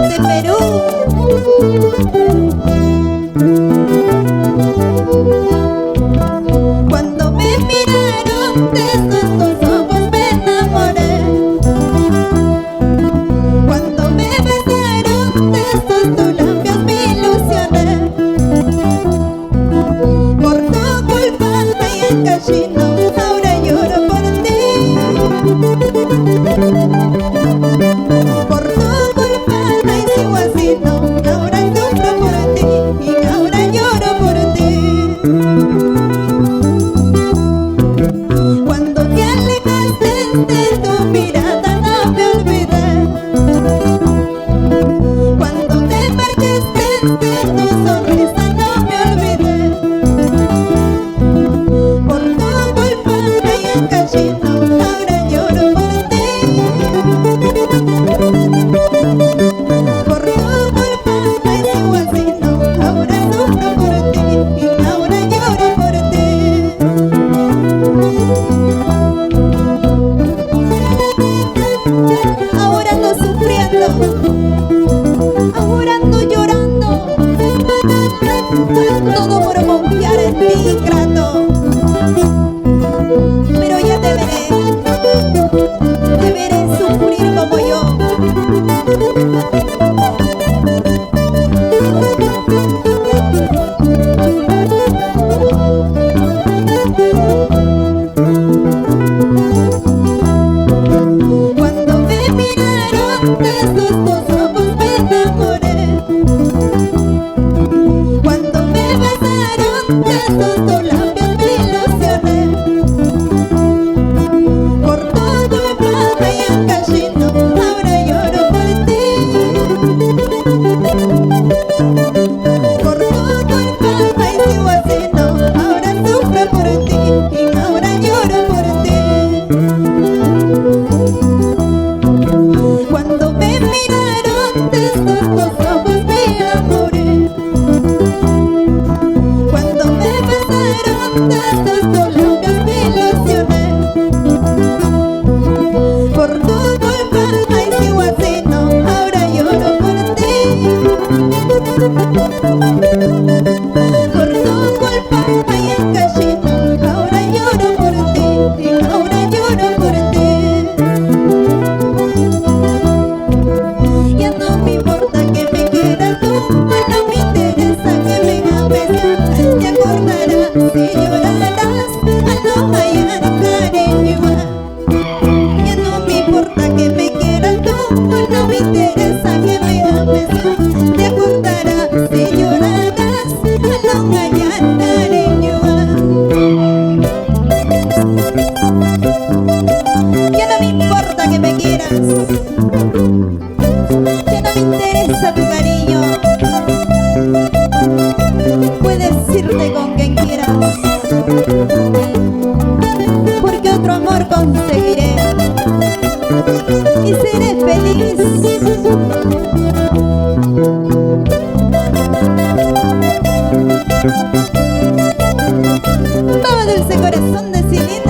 desde Perú. Cuando me miraron de esos tus ojos me enamoré. Cuando me besaron de esos tus labios me ilusioné. Por tu culpa me encachino, ahora lloro por ti. Por tu culpa me sigo así, no, ahora sufro por ti y ahora lloro por ti. Cuando te alejaste de tu mirada no me olvidé. Cuando te marchaste de tu sonrisa no me olvidé. Por tu culpa me encachino, ahora lloro por ti. Por tu culpa me sigo así, no, ahora sufro por ti y ahora lloro por ti. Ahora ando sufriendo, ahora ando llorando, todo por confiar en ti, ingrato. Pero ya te veré sufrir como yo. Cuando me miraron de esos tus ojos me enamoré. Cuando me besaron de esos tus labios me ilusioné. Por tu culpa me encachino, ahora lloro por ti. Por tu culpa me sigo así, no, ahora sufro por ti y ahora lloro por ti. Cuando me miraron de esos tus ojos me enamoré. Cuando me besaron de esos tus labios me ilusioné. Por tu culpa me sigo así, no, ahora lloro por ti. Por tu culpa me encachino, ahora lloro por ti y ahora lloro por ti. Ya no me importa que me quieras tú, no me interesa que me ames. Te acordarás y llorarás al no hallar cariño. Ya no me importa que me quieras tú, no me interesa que me ames. Te acordarás y llorarás al no hallar cariño. Ya no me importa que me quieras, ya no me interesa tu cariño. Puedes irte con quien quieras, porque otro amor conseguiré y seré feliz. Vamos, dulce corazón de cilindro.